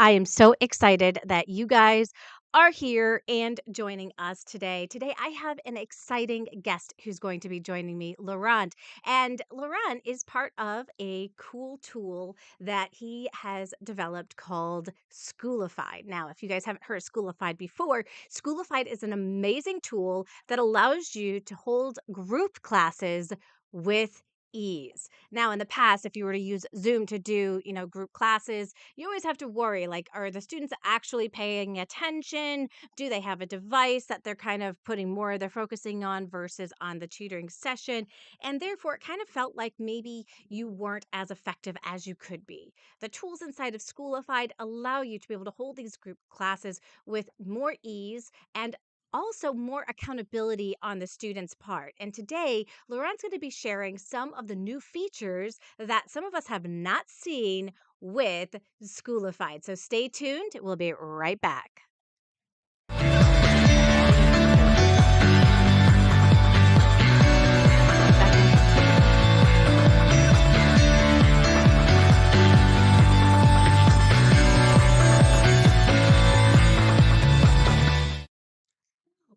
I am so excited that you guys are here and joining us today. Today, I have an exciting guest who's going to be joining me, Laurent. And Laurent is part of a cool tool that he has developed called Schoolified. Now, if you guys haven't heard of Schoolified before, Schoolified is an amazing tool that allows you to hold group classes with ease. Now, in the past, if you were to use Zoom to do, group classes, you always have to worry, like, are the students actually paying attention? Do they have a device that they're kind of putting more of their focusing on versus on the tutoring session? And therefore, it kind of felt like maybe you weren't as effective as you could be. The tools inside of Schoolified allow you to be able to hold these group classes with more ease and also more accountability on the student's part. And today, Laurent's going to be sharing some of the new features that some of us have not seen with Schoolified. So stay tuned. We'll be right back.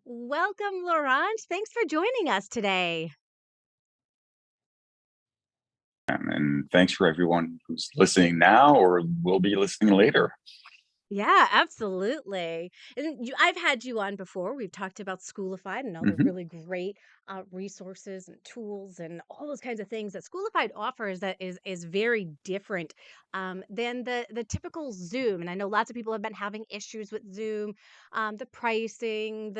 Welcome, Laurent. Thanks for joining us today. And thanks for everyone who's listening now or will be listening later. Yeah, absolutely. And I've had you on before. We've talked about Schoolified and all the Mhm. really great resources and tools and all those kinds of things that Schoolified offers that is very different than the typical Zoom. And I know lots of people have been having issues with Zoom, the pricing,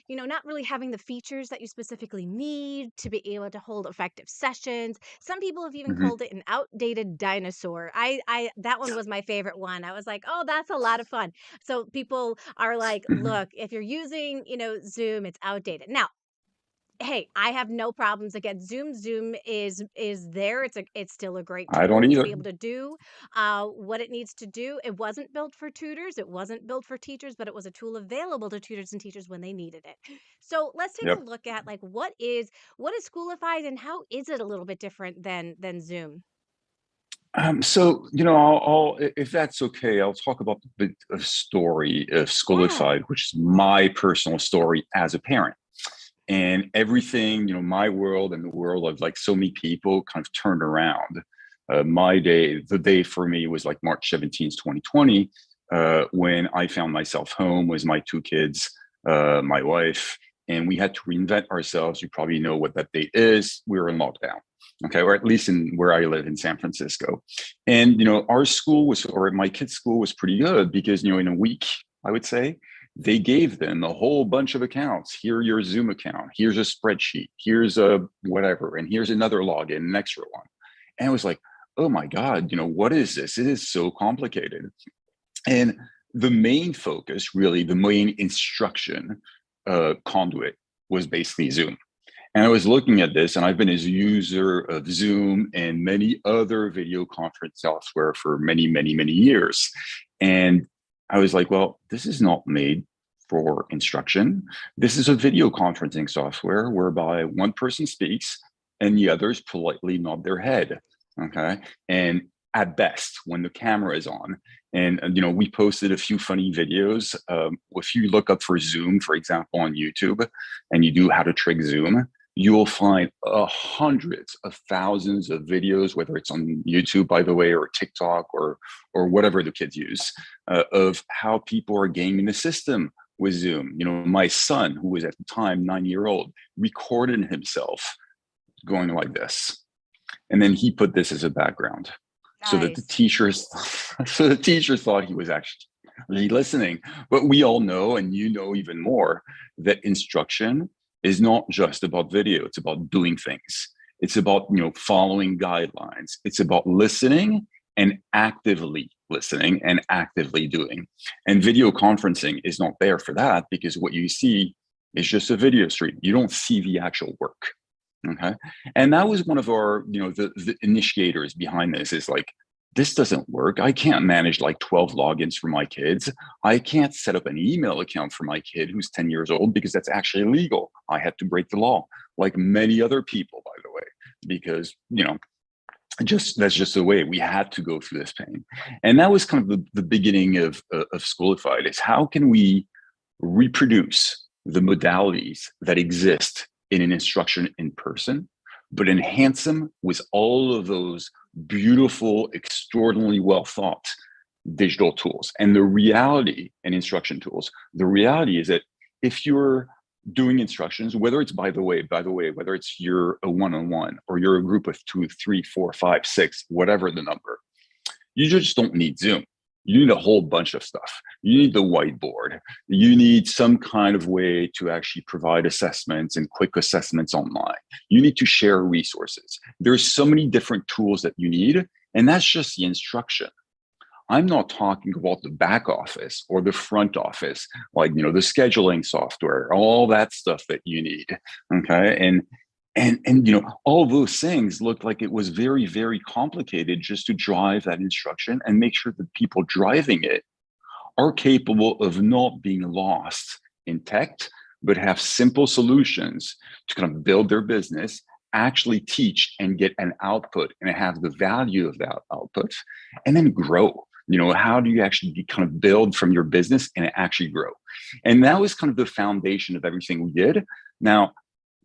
not really having the features that you specifically need to be able to hold effective sessions. Some people have even Mhm. called it an outdated dinosaur. I that one was my favorite one. I was like, "Oh, that's a lot of fun." So people are like, Mhm. "Look, if you're using, Zoom, it's outdated." Now, hey, I have no problems against Zoom. Zoom is there. It's still a great I don't tool to be either. able to do what it needs to do. It wasn't built for tutors. It wasn't built for teachers, but it was a tool available to tutors and teachers when they needed it. So let's take a Yep. look at like what is Schoolified and how is it a little bit different than Zoom? So if that's okay, I'll talk about the bit of story of Yeah. Schoolified, which is my personal story as a parent. And everything, my world and the world of like so many people kind of turned around. The day for me was like March 17th, 2020, when I found myself home with my two kids, my wife, and we had to reinvent ourselves. You probably know what that date is. We were in lockdown. Okay, or at least in where I live in San Francisco. And our school was, or my kids' school was pretty good because in a week, I would say, they gave them a whole bunch of accounts. Here, your Zoom account. Here's a spreadsheet. Here's a whatever, and here's another login, an extra one. And I was like, oh my God, what is this? It is so complicated. And the main focus, really, the main instruction conduit was basically Zoom. And I was looking at this, and I've been a user of Zoom and many other video conference software for many, many, many years. And I was like, well, this is not made for instruction. This is a video conferencing software whereby one person speaks and the others politely nod their head. Okay. And at best, when the camera is on, and we posted a few funny videos. If you look up for Zoom, for example, on YouTube, and you do how to trick Zoom, you will find hundreds of thousands of videos, whether it's on YouTube, by the way, or TikTok, or whatever the kids use, of how people are gaming the system with Zoom. My son, who was at the time 9 year old, recorded himself going like this, and then he put this as a background, so that the Nice. teachers, so the teacher thought he was actually listening. But we all know, and even more, that instruction is not just about video. It's about doing things. It's about following guidelines. It's about listening and actively listening and actively doing. And video conferencing is not there for that, because what you see is just a video stream. You don't see the actual work. Okay. And that was one of our, the initiators behind this, is like, this doesn't work. I can't manage like 12 logins for my kids. I can't set up an email account for my kid who's 10 years old, because that's actually illegal. I had to break the law, like many other people, by the way, because, That's just the way we had to go through this pain. And that was kind of the beginning of Schoolified, is how can we reproduce the modalities that exist in an instruction in person, but enhance them with all of those beautiful, extraordinarily well thought digital tools. And the reality and instruction tools, the reality is that if you're doing instructions, whether it's by the way, whether it's you're a one-on-one or you're a group of two, three, four, five, six, whatever the number, you just don't need Zoom. You need a whole bunch of stuff. You need the whiteboard. You need some kind of way to actually provide assessments and quick assessments online. You need to share resources. There's so many different tools that you need, and that's just the instruction. I'm not talking about the back office or the front office, like, the scheduling software, all that stuff that you need. Okay. And all those things looked like it was very, very complicated just to drive that instruction and make sure that people driving it are capable of not being lost in tech, but have simple solutions to kind of build their business, actually teach and get an output and have the value of that output, and then grow. How do you actually kind of build from your business and actually grow? And that was kind of the foundation of everything we did. Now,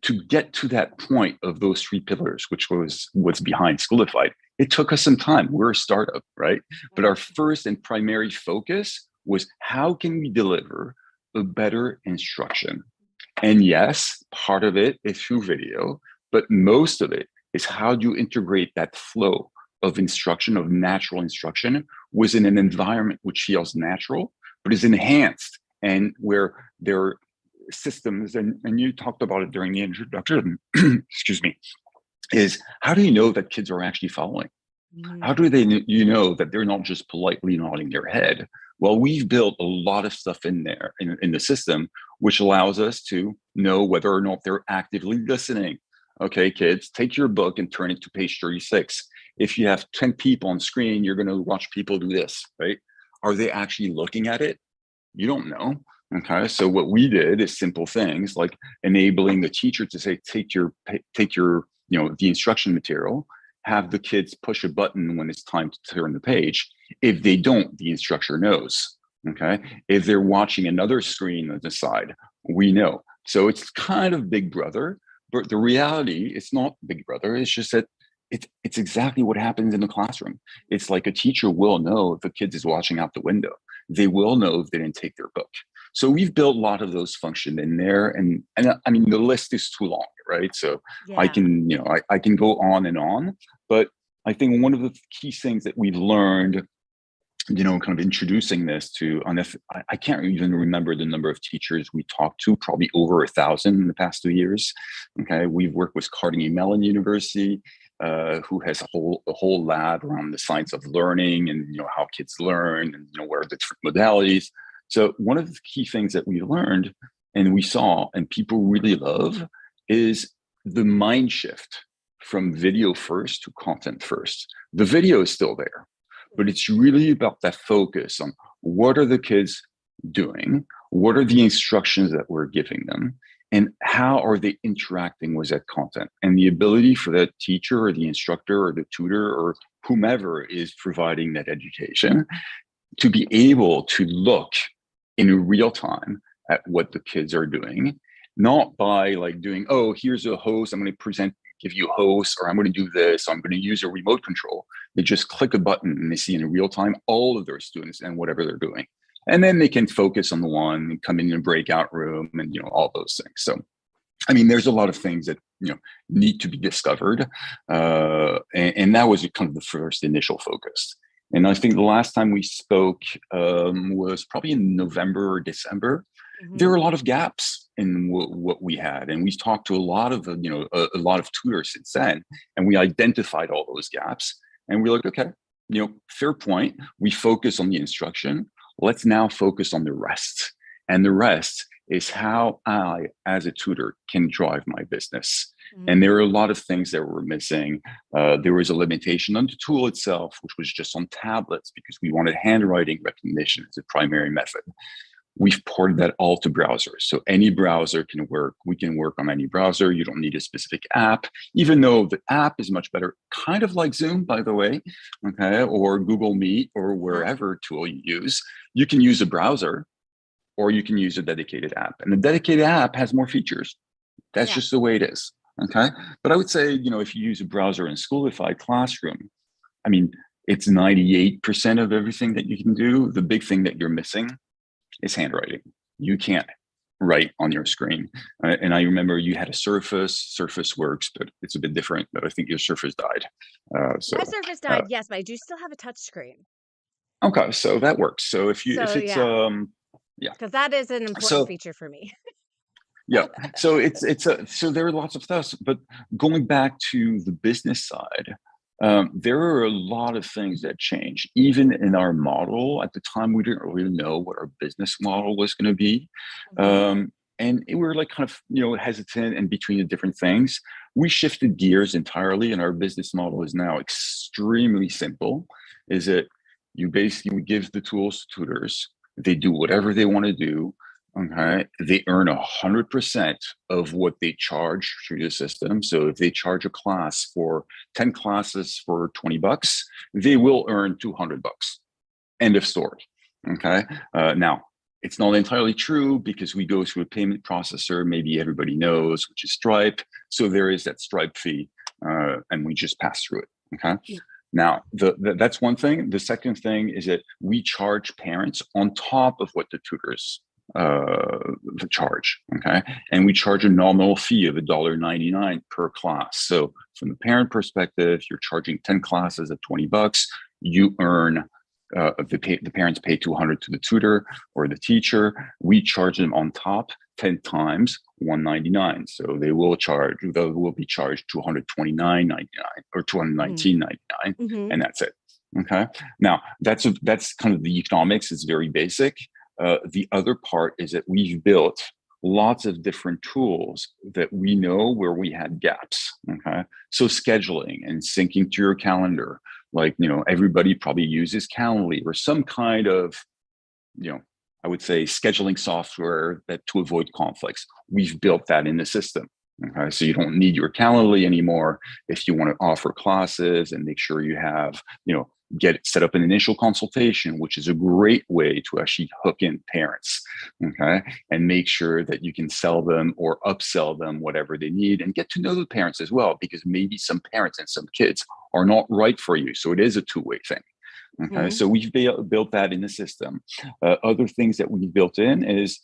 to get to that point of those three pillars, which was what's behind Schoolified, it took us some time. We're a startup, right? But our first and primary focus was how can we deliver a better instruction? And yes, part of it is through video, but most of it is how do you integrate that flow of instruction, of natural instruction, within an environment which feels natural, but is enhanced, and where there are systems, and you talked about it during the introduction, excuse me, is how do you know that kids are actually following? How do they that they're not just politely nodding their head? Well, we've built a lot of stuff in there in the system, which allows us to know whether or not they're actively listening. Okay, kids, take your book and turn it to page 36. If you have 10 people on screen, you're going to watch people do this, right? Are they actually looking at it? You don't know. Okay, so what we did is simple things like enabling the teacher to say, take your, the instruction material, have the kids push a button when it's time to turn the page. If they don't, the instructor knows. Okay, if they're watching another screen on the side, we know. So it's kind of Big Brother, but the reality, it's not Big Brother. It's just that it's exactly what happens in the classroom. It's like a teacher will know if a kid is watching out the window. They will know if they didn't take their book. So we've built a lot of those functions in there, and I mean the list is too long, right? So I Yeah. can I can go on and on, but I think one of the key things that we've learned, kind of introducing this to, I can't even remember the number of teachers we talked to, probably over 1,000 in the past 2 years. Okay, we've worked with Carnegie Mellon University, who has a whole lab around the science of learning and how kids learn and what are the different modalities. So one of the key things that we learned and we saw and people really love is the mind shift from video first to content first. The video is still there, but it's really about that focus on what are the kids doing, what are the instructions that we're giving them, and how are they interacting with that content, and the ability for that teacher or the instructor or the tutor or whomever is providing that education to be able to look in real time at what the kids are doing, not by like doing, oh, here's a host, I'm going to give you a host, or I'm going to do this, I'm going to use a remote control. They just click a button and they see in real time all of their students and whatever they're doing. And then they can focus on the one and come in a breakout room and all those things. So I mean, there's a lot of things that need to be discovered, and that was kind of the first initial focus. And I think the last time we spoke was probably in November or December. There Hmm. were a lot of gaps in what we had, and we talked to a lot of a lot of tutors since then, and we identified all those gaps. And we're like, okay, fair point. We focus on the instruction. Let's now focus on the rest, and the rest is how I, as a tutor, can drive my business. And there are a lot of things that were missing. There was a limitation on the tool itself, which was just on tablets because we wanted handwriting recognition as a primary method. We've ported that all to browsers. So any browser can work. We can work on any browser. You don't need a specific app, even though the app is much better, kind of like Zoom, by the way, okay, or Google Meet or Huh? wherever tool you use. You can use a browser or you can use a dedicated app. And the dedicated app has more features. That's Yeah. just the way it is. Okay. But I would say, if you use a browser in Schoolified Classroom, I mean, it's 98% of everything that you can do. The big thing that you're missing is handwriting. You can't write on your screen. And I remember you had a Surface. Surface works, but it's a bit different. But I think your Surface died. My So Surface uh, died, yes, but I do still have a touch screen. okay, so that works. So if So it's yeah, yeah. because that is an important So feature for me. yeah. So so there are lots of stuff, but going back to the business side, there are a lot of things that change. Even in our model at the time, we didn't really know what our business model was going to be, Hmm. and we were like kind of hesitant in between the different things. We shifted gears entirely, and our business model is now extremely simple. Is it you basically give the tools to tutors, they do whatever they want to do. Okay. They earn 100% of what they charge through the system. So if they charge a class for 10 classes for $20, they will earn $200. End of story. Okay. Now, it's not entirely true because we go through a payment processor, maybe everybody knows, which is Stripe. So there is that Stripe fee, and we just pass through it. Okay. Now, that's one thing. The second thing is that we charge parents on top of what the tutors the charge. Okay. And we charge a nominal fee of $1.99 per class. So from the parent perspective, you're charging 10 classes at $20. You earn the parents pay 200 to the tutor or the teacher. We charge them on top 10 times 199. So they will be charged 229.99 or Hmm. 219.99, Hmm. and that's it. Okay. Now that's kind of the economics. It's very basic. The other part is that we've built lots of different tools that we know where we had gaps. Okay. So scheduling and syncing to your calendar, like, everybody probably uses Calendly or some kind of, I would say scheduling software that to avoid conflicts. We've built that in the system. Okay. So you don't need your Calendly anymore if you want to offer classes and make sure you have, get set up an initial consultation, which is a great way to actually hook in parents. Okay. And make sure that you can sell them or upsell them whatever they need and get to know the parents as well, because maybe some parents and some kids are not right for you. So it is a two-way thing. Okay. Hmm. So we've built that in the system. Other things that we've built in is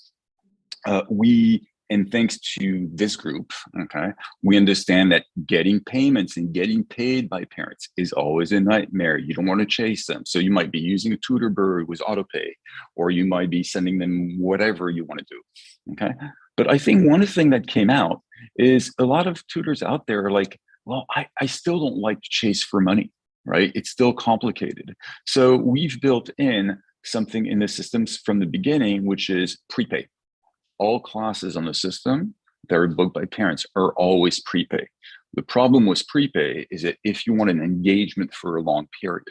and thanks to this group, okay, we understand that getting payments and getting paid by parents is always a nightmare. You don't want to chase them. So you might be using a tutor bird with autopay, or you might be sending them whatever you want to do. Okay. But I think one thing that came out is a lot of tutors out there are like, well, I still don't like to chase for money, right? It's still complicated. So we've built in something in the systems from the beginning, which is prepay. All classes on the system that are booked by parents are always prepay. The problem with prepay is that if you want an engagement for a long period,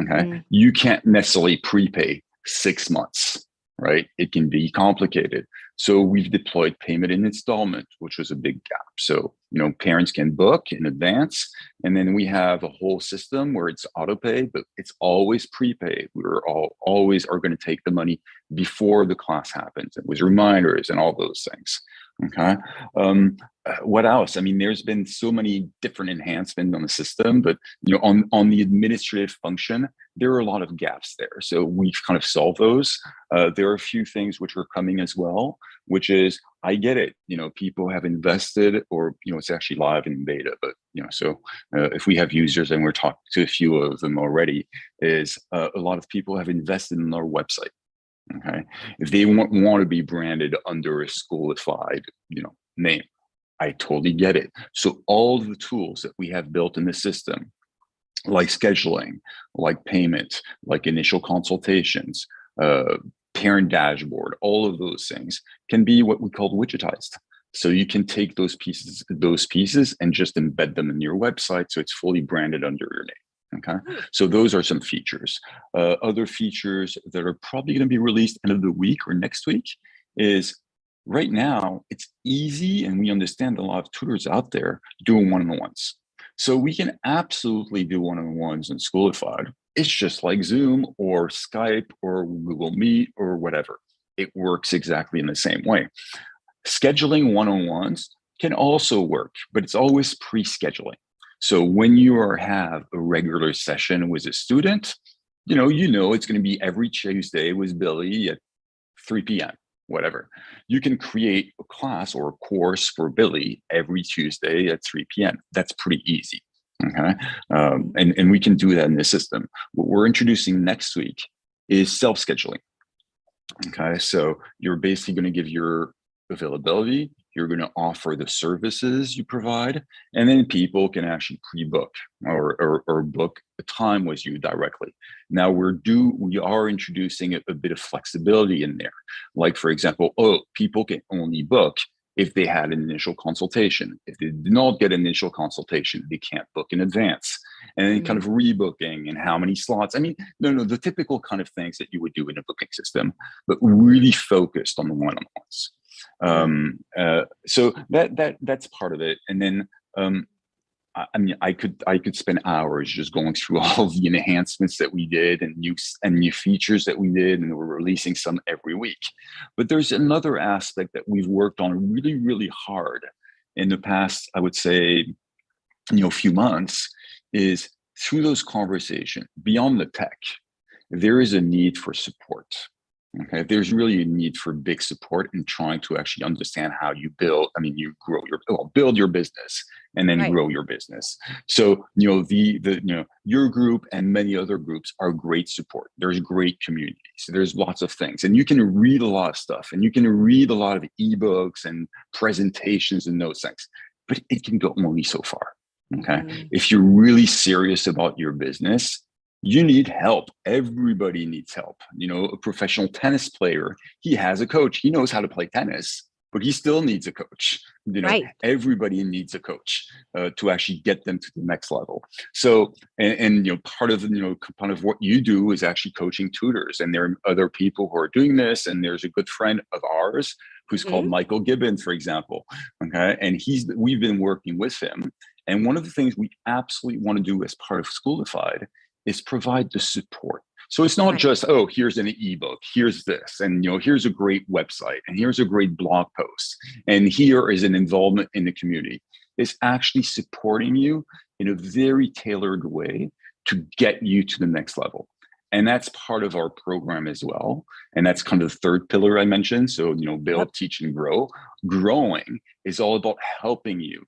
okay, Hmm. you can't necessarily prepay 6 months, right? It can be complicated. So we've deployed payment in installment, which was a big gap. So, parents can book in advance, and then we have a whole system where it's auto pay, but it's always prepay. Always are going to take the money before the class happens, and with reminders and all those things. Okay. What else? I mean, there's been so many different enhancements on the system, but on the administrative function, there are a lot of gaps there. So we've kind of solved those. There are a few things which are coming as well, which is, I get it. People have invested, or it's actually live in beta, but so if we have users, and we're talking to a few of them already, is a lot of people have invested in our website. Okay. If they want to be branded under a Schoolified, name, I totally get it. So all the tools that we have built in the system, like scheduling, like payment, like initial consultations, uh, parent dashboard, all of those things can be what we call widgetized. So you can take those pieces and just embed them in your website, so it's fully branded under your name. Okay, Great. so those are some features. Other features that are probably going to be released end of the week or next week is right now it's easy, and we understand a lot of tutors out there doing one-on-ones. So we can absolutely do one-on-ones in Schoolified. It's just like Zoom or Skype or Google Meet or whatever. It works exactly in the same way. Scheduling one-on-ones can also work, but it's always pre-scheduling. So when have a regular session with a student, it's going to be every Tuesday with Billy at 3 p.m., whatever. You can create a class or a course for Billy every Tuesday at 3 p.m. That's pretty easy. Okay. Mhm. And we can do that in the system. What we're introducing next week is self-scheduling. Okay, so you're basically going to give your availability, you're going to offer the services you provide, and then people can actually pre-book or book a time with you directly. Now we are introducing a bit of flexibility in there. Like for example, people can only book if they had an initial consultation. If they did not get an initial consultation, they can't book in advance. And then kind Mm. of rebooking and how many slots. I mean, no, the typical kind of things that you would do in a booking system, but really focused on the one-on-ones. Mm. So that's part of it. And then I mean, I could spend hours just going through all of the enhancements that we did and new features that we did, and we're releasing some every week. But there's another aspect that we've worked on really, really hard in the past, I would say, few months, is through those conversations beyond the tech, there is a need for support. Okay, there's really a need for big support in trying to actually understand how you build. I mean, build your business and then Right. grow your business. So your group and many other groups are great support. There's great communities. There's lots of things, and you can read a lot of stuff, and you can read a lot of ebooks and presentations and those things, but it can go only so far. Okay, Mhm. if you're really serious about your business, you need help. Everybody needs help. A professional tennis player, he has a coach. He knows how to play tennis, but he still needs a coach. Right. Everybody needs a coach to actually get them to the next level. So, and part of what you do is actually coaching tutors, and there are other people who are doing this. And there's a good friend of ours who's called Mhm. Michael Gibbons, for example. Okay, and we've been working with him. And one of the things we absolutely want to do as part of Schoolified is provide the support. So it's not Right. just, here's an ebook, here's this, and here's a great website, and here's a great blog post, and here is an involvement in the community. It's actually supporting you in a very tailored way to get you to the next level. And that's part of our program as well. And that's kind of the third pillar I mentioned. So, Yep. build, teach, and grow. Growing is all about helping you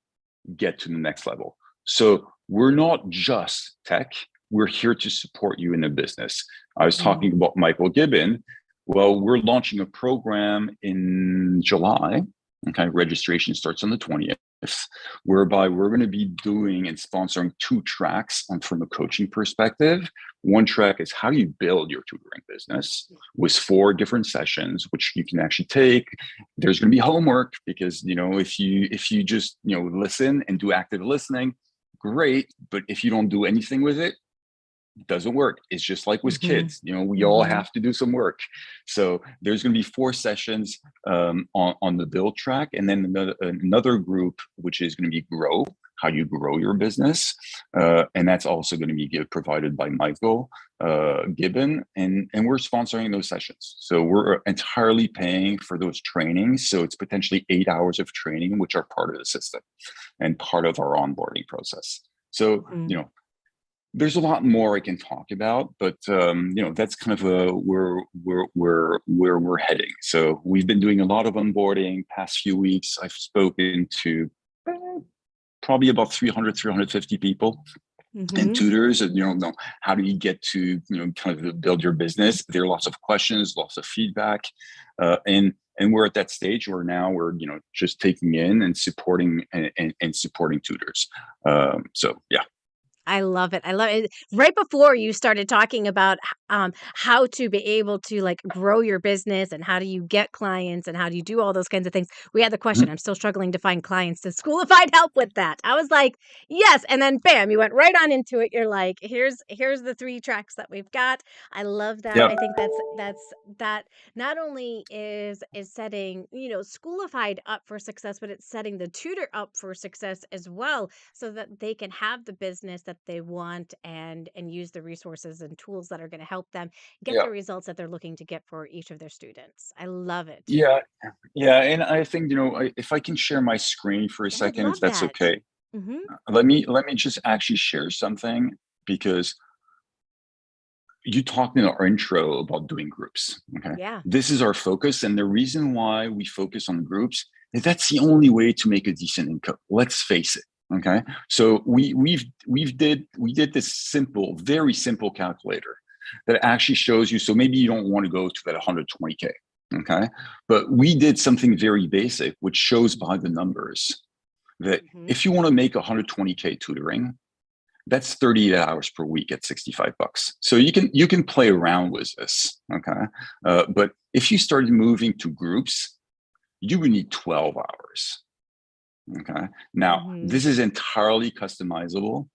get to the next level. So we're not just tech, we're here to support you in the business. I was Mm. talking about Michael Gibbon. Well, we're launching a program in July. Okay, registration starts on the 20th, whereby we're going to be doing and sponsoring two tracks from a coaching perspective. One track is how do you build your tutoring business, with 4 different sessions, which you can actually take. There's going to be homework because if you just listen and do active listening, great. But if you don't do anything with it, doesn't work. It's just like with Mhm. kids, we all Mhm. have to do some work. So there's going to be 4 sessions on the build track, and then another group which is going to be grow, how you grow your business, and that's also going to be provided by Michael Gibbon, and we're sponsoring those sessions. So we're entirely paying for those trainings. So it's potentially 8 hours of training, which are part of the system and part of our onboarding process. So Mhm. there's a lot more I can talk about, but that's kind of where we're heading. So we've been doing a lot of onboarding past few weeks. I've spoken to probably about 350 people and Mhm. tutors, and how do you get to kind of build your business. There are lots of questions, lots of feedback, and we're at that stage where now we're just taking in and supporting and supporting tutors. So yeah. I love it. I love it. Right before you started talking about how to be able to like grow your business and how do you get clients and how do you do all those kinds of things, we had the question. I'm still struggling to find clients. Does Schoolified help with that? I was like, yes. And then bam, you went right on into it. You're like, here's the three tracks that we've got. I love that. Yeah. I think that not only is setting, Schoolified up for success, but it's setting the tutor up for success as well so that they can have the business that they want and use the resources and tools that are going to help them get Yeah. the results that they're looking to get for each of their students. I love it. Yeah. Yeah. And I think, if I can share my screen for a I would second, if love that's that. okay. Mhm. Let me just actually share something, because you talked in our intro about doing groups. Okay. Yeah. This is our focus. And the reason why we focus on groups is that's the only way to make a decent income. Let's face it. Okay. So we did this simple, very simple calculator that actually shows you. So maybe you don't want to go to that 120K. Okay. But we did something very basic, which shows by the numbers that Mhm. if you want to make 120K tutoring, that's 38 hours per week at $65. So you can play around with this. Okay. But if you started moving to groups, you would need 12 hours. Okay. Now, Mhm. this is entirely customizable.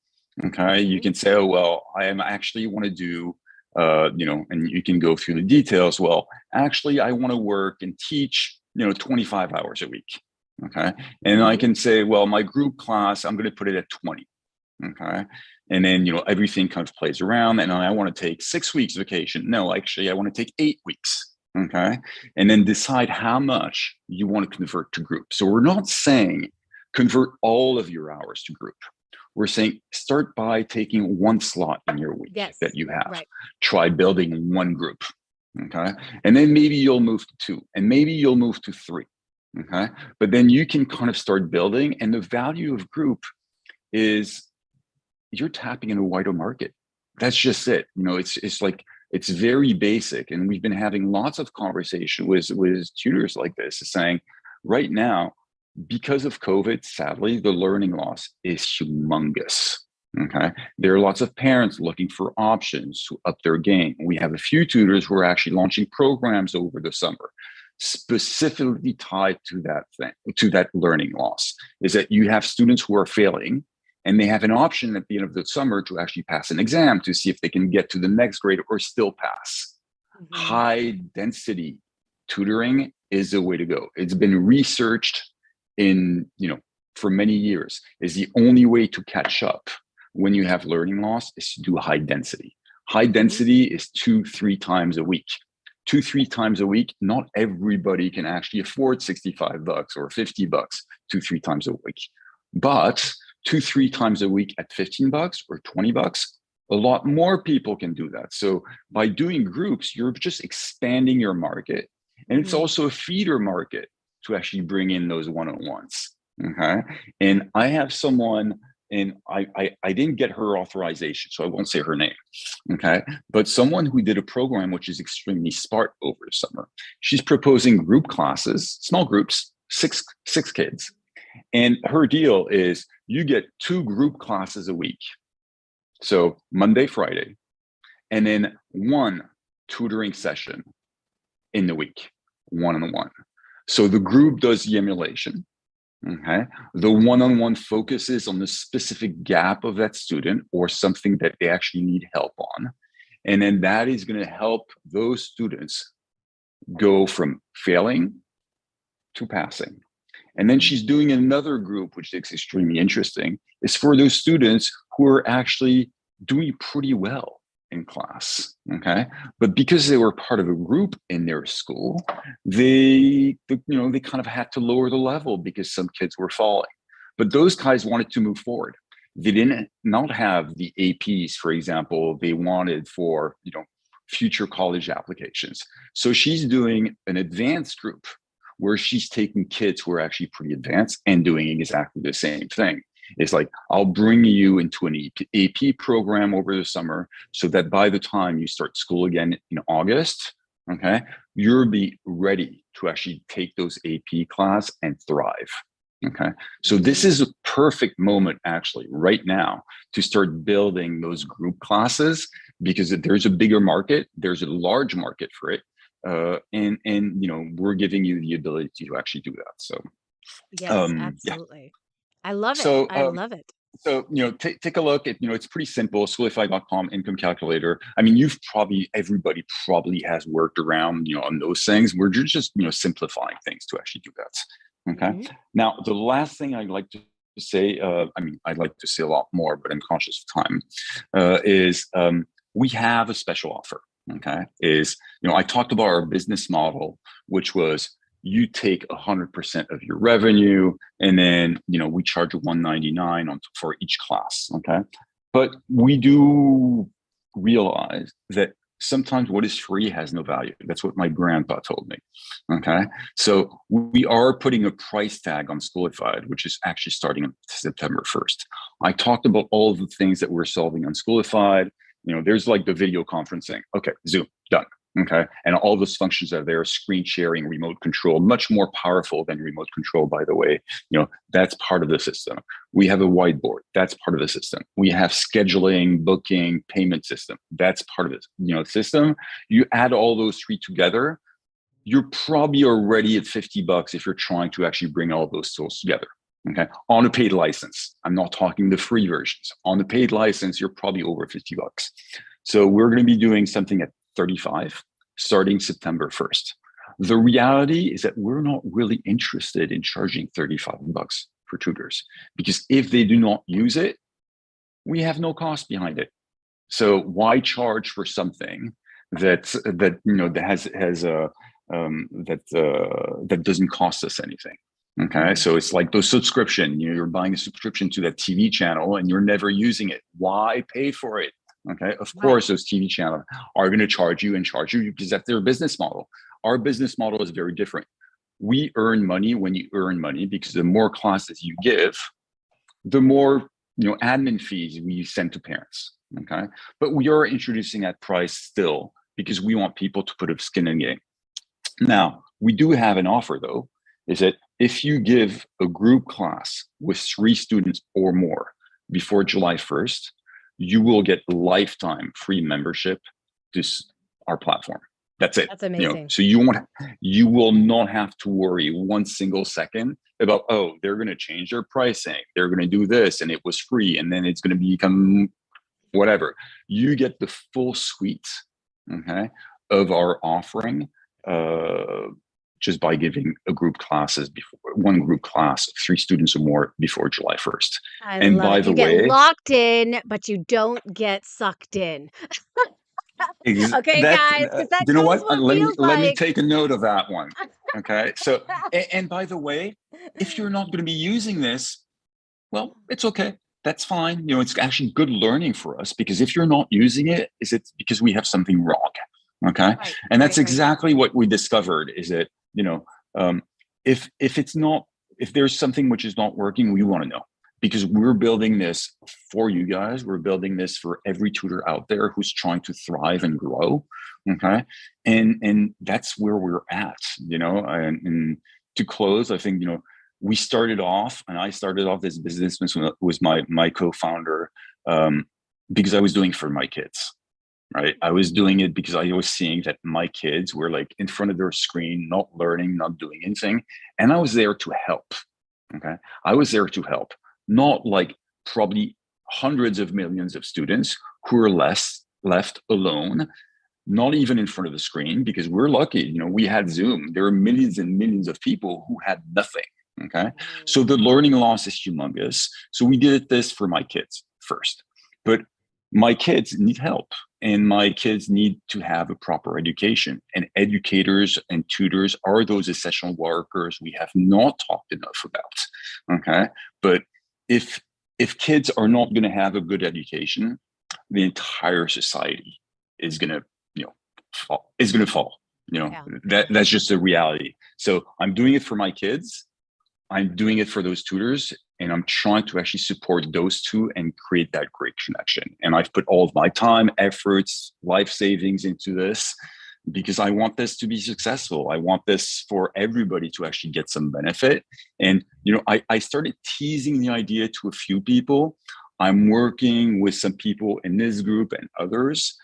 Okay. You Mhm. can say, oh, well, I am actually want to do, and you can go through the details. Well, actually, I want to work and teach, 25 hours a week. Okay. And I Mhm. can say, well, my group class, I'm going to put it at 20. Okay. And then, everything kind of plays around. And I want to take 6 weeks vacation. No, actually, I want to take 8 weeks. Okay. And then decide how much you want to convert to group. So we're not saying convert all of your hours to group. We're saying start by taking one slot in your week that Yes. you have. Right. Try building one group. Okay. And then maybe you'll move to two, and maybe you'll move to three. Okay. But then you can kind of start building. And the value of group is you're tapping into a wider market. That's just it. It's like it's very basic. And we've been having lots of conversation with tutors like this, saying right now, because of COVID, sadly, the learning loss is humongous. Okay. There are lots of parents looking for options to up their game. We have a few tutors who are actually launching programs over the summer specifically tied to that thing, to that learning loss. Is that you have students who are failing, and they have an option at the end of the summer to actually pass an exam to see if they can get to the next grade or still pass. Mhm. High density tutoring is the way to go. It's been researched in, for many years. Is the only way to catch up when you have learning loss is to do high density. High Mhm. density is 2-3 times a week. 2-3 times a week, not everybody can actually afford $65 or $50 2-3 times a week. But 2-3 times a week at $15 or $20, a lot more people can do that. So by doing groups, you're just expanding your market. And it's Mhm. also a feeder market to actually bring in those one-on-ones. Okay. And I have someone, and I didn't get her authorization, so I won't say her name. Okay. But someone who did a program which is extremely smart over the summer. She's proposing group classes, small groups, six kids. And her deal is you get 2 group classes a week. So Monday, Friday, and then one tutoring session in the week, one-on-one. So the group does the emulation. Okay. The one-on-one focuses on the specific gap of that student or something that they actually need help on. And then that is going to help those students go from failing to passing. And then Mhm. she's doing another group, which is extremely interesting, is for those students who are actually doing pretty well in class. Okay. But because they were part of a group in their school, they kind of had to lower the level because some kids were falling. But those guys wanted to move forward. They didn't not have the APs, for example, they wanted for, future college applications. So she's doing an advanced group where she's taking kids who are actually pretty advanced and doing exactly the same thing. It's like, I'll bring you into an AP program over the summer so that by the time you start school again in August, okay, you'll be ready to actually take those AP class and thrive. Okay. So this Mhm. is a perfect moment actually right now to start building those group classes because there's a bigger market, there's a large market for it. And we're giving you the ability to actually do that. So Yes, yeah. absolutely. I love it. So I love it. take a look at, it's pretty simple, schoolified.com income calculator. I mean, everybody probably has worked around, on those things. We're just, simplifying things to actually do that. Okay. Mhm. Now, the last thing I'd like to say, I mean, I'd like to say a lot more, but I'm conscious of time, is we have a special offer. Okay. I talked about our business model, which was you take 100% of your revenue and then we charge 199 for each class. Okay, but we do realize that sometimes what is free has no value. That's what my grandpa told me. Okay, so we are putting a price tag on Schoolified, which is actually starting on September 1st. I talked about all of the things that we're solving on Schoolified. There's like the video conferencing. Okay, Zoom, done. Okay. And all those functions are there, screen sharing, remote control, much more powerful than remote control, by the way. That's part of the system. We have a whiteboard. That's part of the system. We have scheduling, booking, payment system. That's part of the system. You add all those three together, you're probably already at $50 if you're trying to actually bring all those tools together. Okay. On a paid license. I'm not talking the free versions. On the paid license, you're probably over $50. So we're going to be doing something at 35 starting September 1st. The reality is that we're not really interested in charging $35 for tutors because if they do not use it, we have no cost behind it. So why charge for something that doesn't cost us anything? Okay, Mhm. so it's like those subscription. You're buying a subscription to that TV channel and you're never using it. Why pay for it? Okay, of Right. course, those TV channels are going to charge you because that's their business model. Our business model is very different. We earn money when you earn money because the more classes you give, the more admin fees we send to parents. Okay, but we are introducing that price still because we want people to put a skin in the game. Now we do have an offer though, is that if you give a group class with 3 students or more before July 1st, you will get lifetime free membership to our platform. That's it. That's amazing. So you will not have to worry one single second about, oh, they're going to change their pricing. They're going to do this and it was free and then it's going to become whatever. You get the full suite, okay, of our offering just by giving a group classes before one group class, 3 students or more before July 1st. I And love by it. the You get way, locked in, but you don't get sucked in. Okay, That's guys, because that you know knows what? what it Let me feels let me like. take a note of that one. Okay. So and by the way, if you're not going to be using this, well, it's okay. That's fine. It's actually good learning for us because if you're not using it, is it because we have something wrong? Okay. Right, And that's right, right. exactly what we discovered is that, um, if it's not, if there's something which is not working, we want to know because we're building this for you guys. We're building this for every tutor out there who's trying to thrive and grow. Okay. And that's where we're at, and to close, I think, we started off, and I started off this business was my co-founder, because I was doing it for my kids, right? I was doing it because I was seeing that my kids were like in front of their screen, not learning, not doing anything, and I was there to help. Okay, I was there to help, not like probably hundreds of millions of students who are left alone, not even in front of the screen because we're lucky. We had Zoom. There are millions and millions of people who had nothing. Okay. So Mhm. the learning loss is humongous. So we did this for my kids first. But my kids need help and my kids need to have a proper education. And educators and tutors are those essential workers we have not talked enough about. Okay. But if kids are not going to have a good education, the entire society is going to fall. Yeah, yeah. That's just a reality. So I'm doing it for my kids. I'm doing it for those tutors, and I'm trying to actually support those two and create that great connection. And I've put all of my time, efforts, life savings into this. because I want this to be successful. I want this for everybody to actually get some benefit. And, I started teasing the idea to a few people. I'm working with some people in this group and others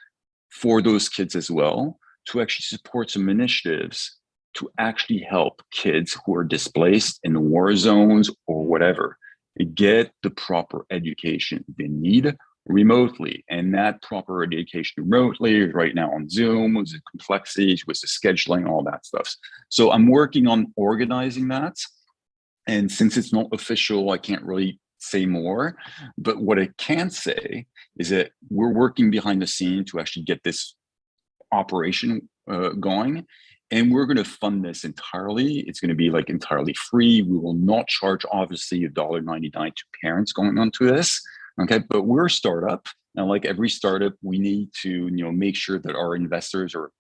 for those kids as well to actually support some initiatives to actually help kids who are displaced in war zones or whatever get the proper education they need remotely. And that proper education remotely is right now on Zoom, with the complexities, with the scheduling, all that stuff. So I'm working on organizing that. And since it's not official, I can't really say more. But what I can say is that we're working behind the scene to actually get this operation going. And we're going to fund this entirely. It's going to be like entirely free. We will not charge, obviously, $1.99 to parents going onto this. Okay, but we're a startup. And like every startup, we need to make sure that our investors or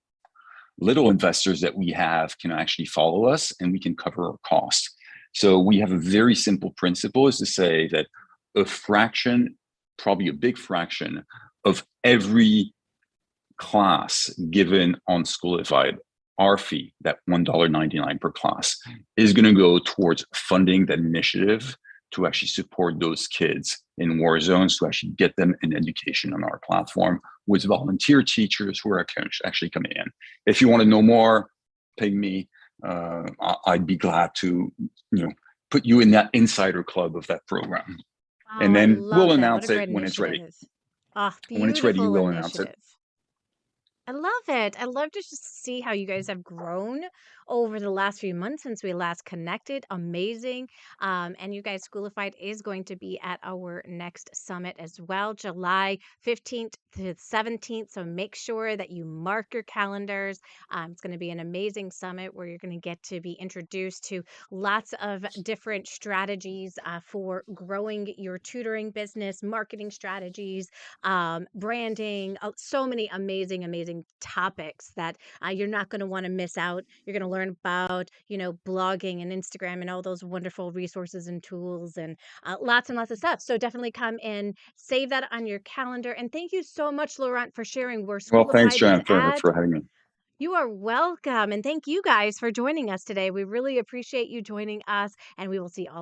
little investors that we have can actually follow us and we can cover our costs. So we have a very simple principle, is to say that a fraction, probably a big fraction of every class given on Schoolified, our fee, that $1.99 per class, is going to go towards funding that initiative to actually support those kids in war zones, to actually get them an education on our platform with volunteer teachers who are actually coming in. If you want to know more, ping me. I'd be glad to, put you in that insider club of that program. Oh, And I then we'll love that. What a announce it great when it's ready. initiative. Oh, When it's ready, beautiful we'll announce it. initiative. I love it. I love to just see how you guys have grown over the last few months since we last connected. Amazing. And you guys, Schoolified is going to be at our next summit as well, July 15th to 17th. So make sure that you mark your calendars. It's going to be an amazing summit where you're going to get to be introduced to lots of different strategies for growing your tutoring business, marketing strategies, branding, so many amazing, amazing topics that you're not going to want to miss out. You're going to learn about, blogging and Instagram and all those wonderful resources and tools and lots of stuff. So definitely come and save that on your calendar. And thank you so much, Laurent, for sharing where Well, thanks, Schoolified is Jen, for, at. for having me. You are welcome. And thank you guys for joining us today. We really appreciate you joining us, and we will see all